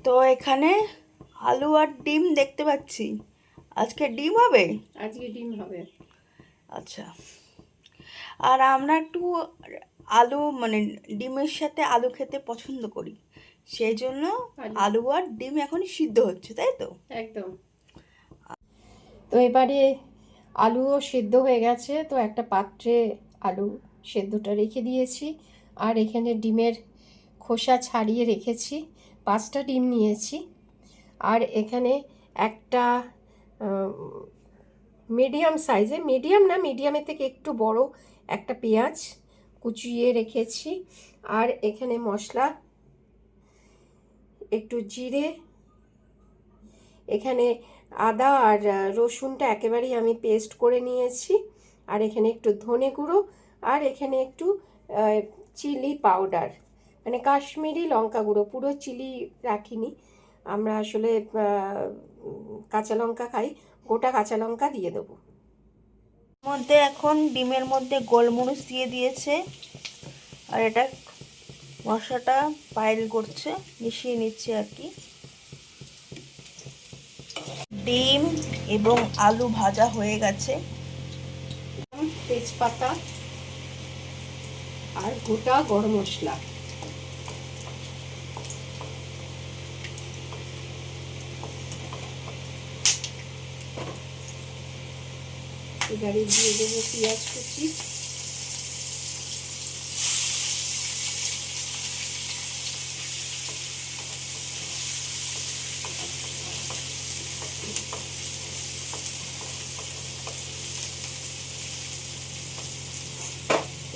তো এখানে আলু আর ডিম দেখতে পাচ্ছি। আজকে ডিম হবে? আজকে ডিম হবে। আচ্ছা। আর আমরা একটু আলু মানে ডিমের সাথে আলু খেতে পছন্দ করি, সেই জন্য আলু আলু আর ডিম এখন সিদ্ধ হচ্ছে, তাই তো? একদম। তো এবারে আলুও সেদ্ধ হয়ে গেছে, তো একটা পাত্রে আলু সেদ্ধটা রেখে দিয়েছি। আর এখানে ডিমের খোসা ছাড়িয়ে রেখেছি, 5টা ডিম নিয়েছি। আর এখানে একটা মিডিয়াম সাইজে, মিডিয়াম না মিডিয়ামের থেকে একটু বড় একটা পেঁয়াজ কুচিয়ে রেখেছি। আর এখানে মশলা, একটু জিরে, এখানে আদা আর রসুনটা একেবারেই আমি পেস্ট করে নিয়েছি। আর এখানে একটু ধনে গুঁড়ো, আর এখানে একটু চিলি পাউডার, মানে কাশ্মীরি লঙ্কা গুঁড়ো, পুরো চিলি রাখিনি আমরা, আসলে কাঁচা লঙ্কা খাই, গোটা কাঁচা লঙ্কা দিয়ে দেবো। মধ্যে এখন ডিমের মধ্যে গোলমরিচ দিয়ে দিয়েছে, আর এটা মশলাটা পাইল করছে, মিশিয়ে নিচ্ছে আর কি। ডিম এবং আলু ভাজা হয়ে গেছে। তেজপাতা আর গোটা গরম মশলা, এবারে দিয়ে দেবো পেঁয়াজ কুচি,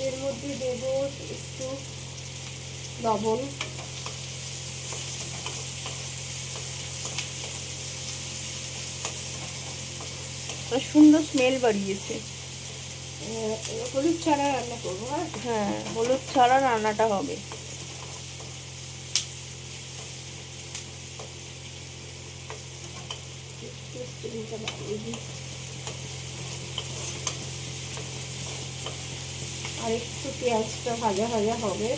এর মধ্যে দেবো একটু লবণ, সুন্দর স্মেল বাড়িয়েছে। হলুদ ছাড়া রান্না করবো। হ্যাঁ, হলুদ ছাড়া রান্নাটা হবে। আর একটু পেঁয়াজটা ভাজা ভাজা হবে।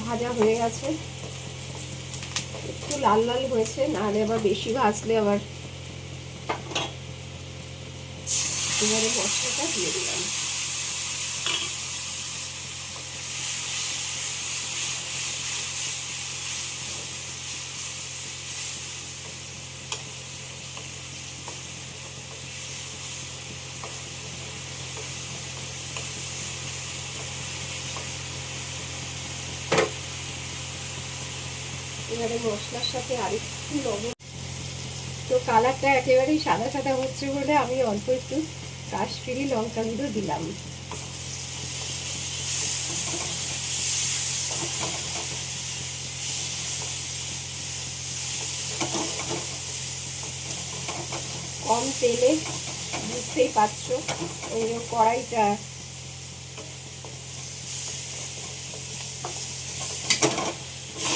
ভাজা হয়ে গেছে, একটু লাল লাল হয়েছে, নাহলে আবার বেশি ভাজলে আবার। এবারে মশলাটা দিয়ে দিলাম। এবারে মশলার সাথে আরেকটু লবণ, তো কালারটা একেবারেই সাদা সাদা হচ্ছে বলে আমি অল্প একটু কাশ্মীরি লঙ্কা গুঁড়ো দিলাম। কম তেলে, বুঝতেই পারছো এই কড়াইটা,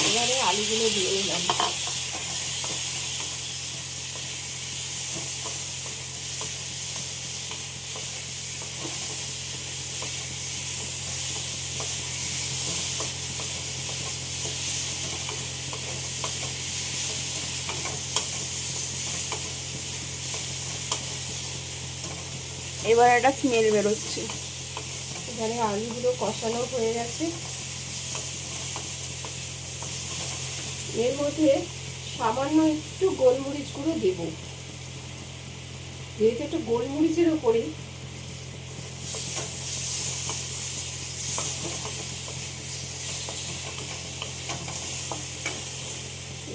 এবারে আলুগুলো দিয়ে দিলাম। এবার একটা স্মেল বেরোচ্ছে। এখানে আলুগুলো কষানো হয়ে গেছে, এর মধ্যে সামান্য একটু গোলমরিচ গুঁড়ো দেব, যেহেতু একটু গোলমরিচের ওপরে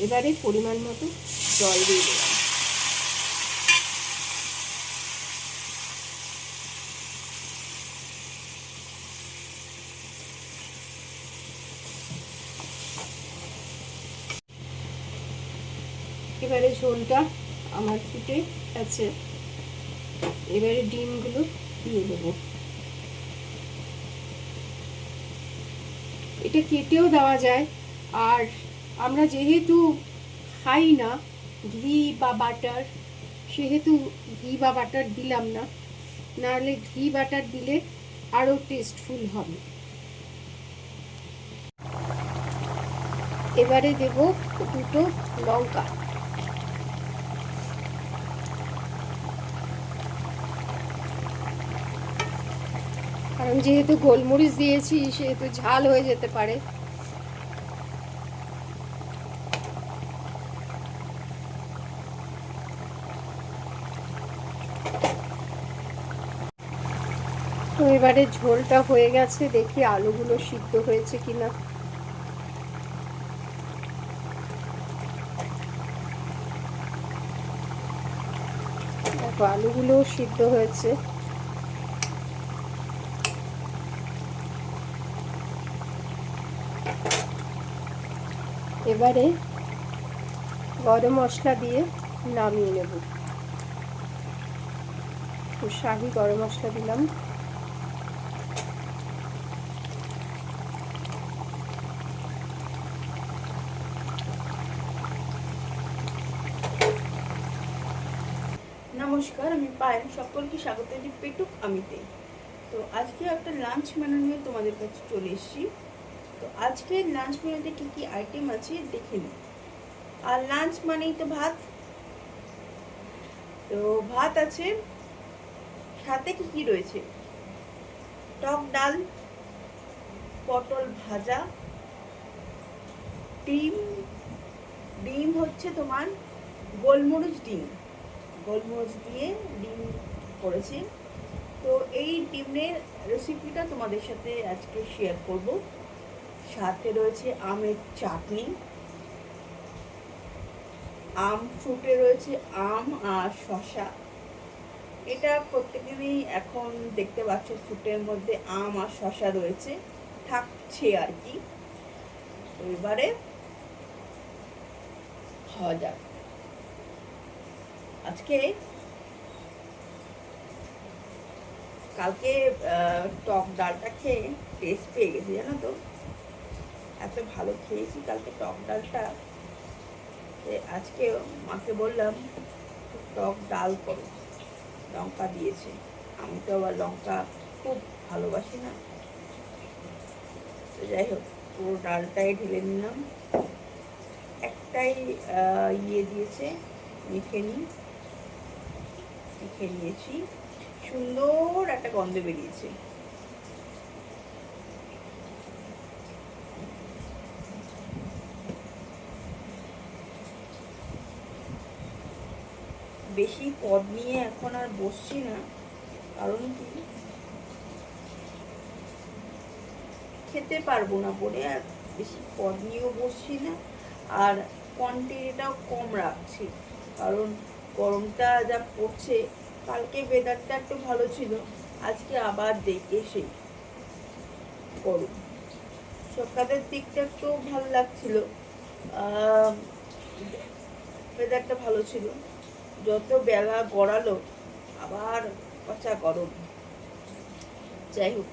এবারে পরিমাণ মতো জল দিয়ে দিলাম। এবারে ঝোলটা আমার ফুটে আছে। এবারে ডিমগুলো দিয়ে দেবো। এটা কেটেও দেওয়া যায়, আর আমরা যেহেতু খাই না ঘি বা বাটার, সেহেতু ঘি বা বাটার দিলাম না, নাহলে ঘি বাটার দিলে আরও টেস্টফুল হবে। এবারে দেব দুটো লঙ্কা। কারণ যেহেতু গোলমরিচ দিয়েছি সেহেতু ঝাল হয়ে যেতে পারে। তো এবারে ঝোলটা হয়ে গেছে, দেখি আলুগুলো সিদ্ধ হয়েছে কিনা। দেখো আলুগুলোও সিদ্ধ হয়েছে। এবারে গরম মশলা দিয়ে নামিয়ে নেব। তো শাহি গরম মশলা দিলাম। নমস্কার, আমি পায়েল, সকলকে স্বাগত জানাই পেটুক আমিতে। তো আজকে একটা লাঞ্চ মেনু নিয়ে তোমাদের কাছে চলে এসেছি। তো আজকে লাঞ্চ মেনুতে কী কী আইটেম আছে দেখে নিই। আর লাঞ্চ মানেই তো ভাত। তো ভাত আছে, সাথে কী কী রয়েছে: টক ডাল, পটল ভাজা, ডিম। ডিম হচ্ছে তোমার গোলমরিচ ডিম, গোলমরিচ দিয়ে ডিম করেছি। তো এই ডিমের রেসিপিটা তোমাদের সাথে আজকে শেয়ার করব। সাথে রয়েছে আমের চাটনি, আম ফ্রুটে রয়েছে আম আর শসা। এটা প্রত্যেকদিনই এখন দেখতে পাচ্ছ ফ্রুটের মধ্যে আম আর শসা রয়েছে, থাকছে আর কি। তো এবারে খাওয়া যাক। আজকে কালকে টক ডালটা খেয়ে টেস্ট পেয়ে গেছি, জানো তো, এত ভালো খেয়েছি কালকে টক ডালটা। আজকে মাকে বললাম টক ডাল করো, লঙ্কা দিয়েছে। আমি তো আবার লঙ্কা খুব ভালোবাসি না। তো যাই হোক, পুরো ডালটাই ঢেলে নিলাম। একটাই দিয়েছে, মেখে নিয়েছি। সুন্দর একটা গন্ধ বেরিয়েছে। বেশি পদ নিয়ে এখন আর বসছি না, কারণ কি খেতে পারবো না বলে আর বেশি পদ নিয়েও বসছি না। আর কোয়ান্টিটিটাও কম রাখছি, কারণ গরমটা যা পড়ছে। কালকে ওয়েদারটা একটু ভালো ছিল, আজকে আবার দেখে সেই গরম। সকালের দিকটা একটু ভালো লাগছিল, ওয়েদারটা ভালো ছিল। যত বেলা গড়ালো আবার পচা গরম। যাই হোক,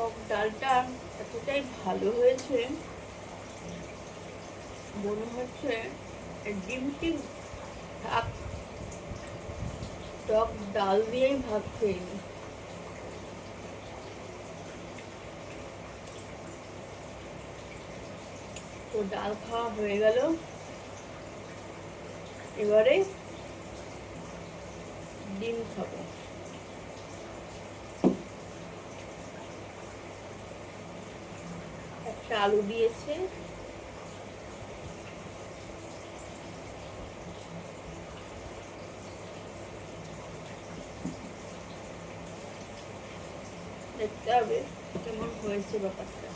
টক ডালটা এতটাই ভালো হয়েছে, মনে হচ্ছে ডিম টিম থাক, টক ডাল দিয়েই ভাত খেয়ে নি। তো ডাল খাওয়া হয়ে গেল, এবারে ডিম খাবো। একটা আলু দিয়েছে, দেখতে হবে কেমন হয়েছে ব্যাপারটা,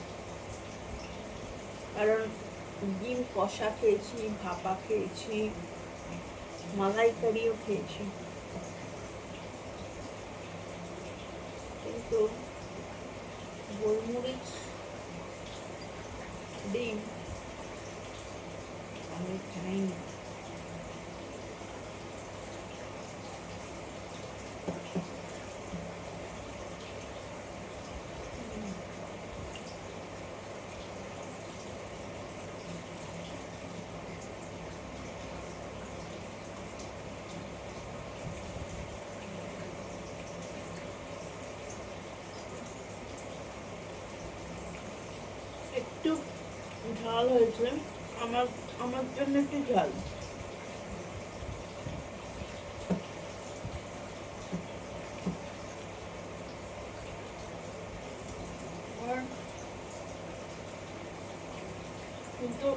কারণ ডিম কষা খেয়েছি, ভাপা খেয়েছি, মালাইকারিও খেয়েছি, কিন্তু গোলমরিচ ডিম আমি খাইনি। একটু ঝাল হয়েছে, আমার আমার জন্য একটু ঝাল। আর কিন্তু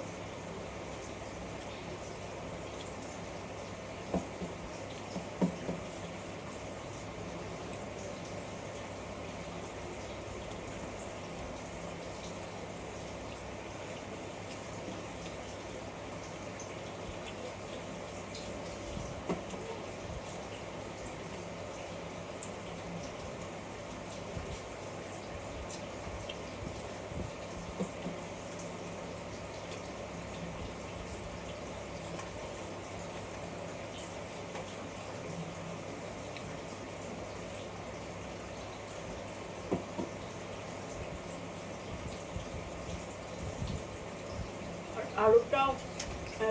আলুটাও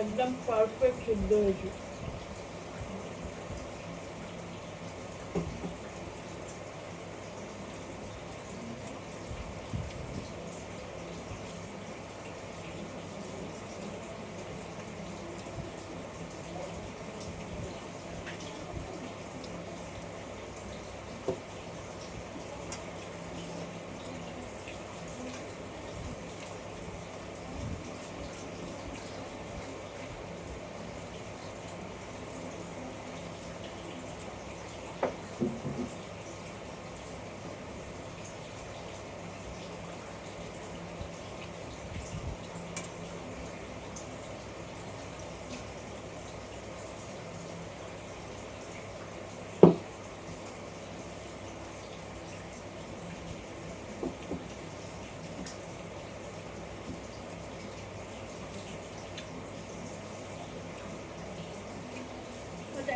একদম পারফেক্ট সিদ্ধ হয়েছে।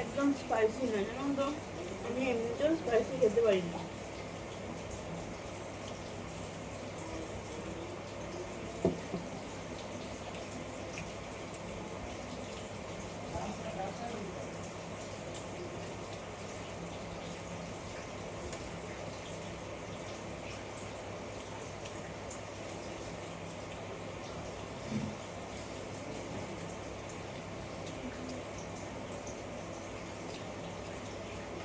একদম স্পাইসি না, জানো তো আমি এমনিতেও স্পাইসি খেতে পারি না।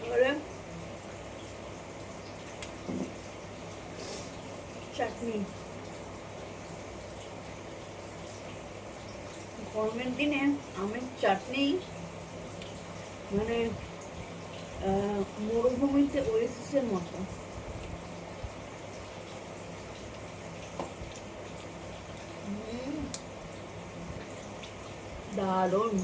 এবারে চাটনি, গরমের দিনে আমের চাটনি মানে মরুভূমিতে ওয়েসিসের মতো। দারুণ।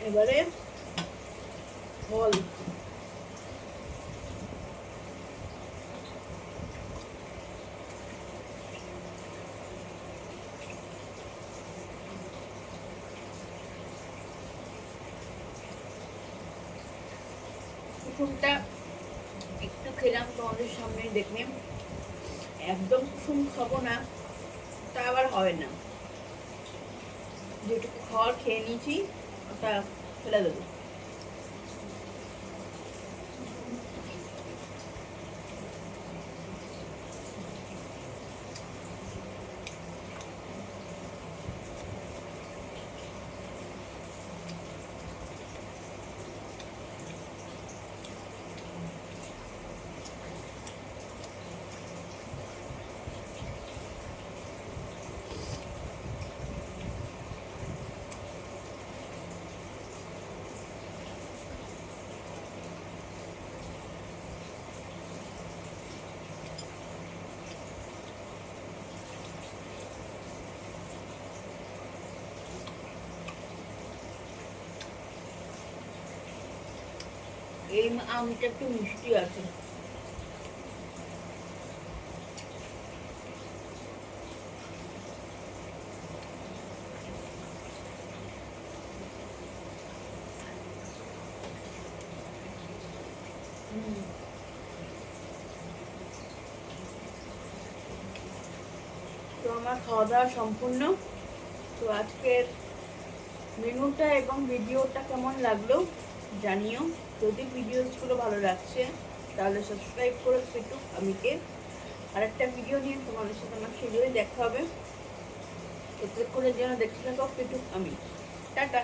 এবারে ফল কুসুমটা একটু খেলাম তোমাদের সামনে দেখলে, একদম কুসুম খাবো না তা আবার হয় না, যেটুকু খাওয়ার খেয়ে নিয়েছি ওটা ফেলে দেবো। এই আমটা একটু মিষ্টি আছে। তো আমার খাওয়া দাওয়া সম্পূর্ণ। তো আজকের মেনুটা এবং ভিডিওটা কেমন লাগলো জানিও। যদি ভিডিওসগুলো ভালো লাগছে তাহলে সাবস্ক্রাইব করে পেটুক আমিকে। আরেকটা ভিডিও নিয়ে তোমাদের সাথে আমার শীঘ্রই দেখা হবে। ততক্ষণের জন্য দেখতে থাকো পেটুক আমি। টাটা।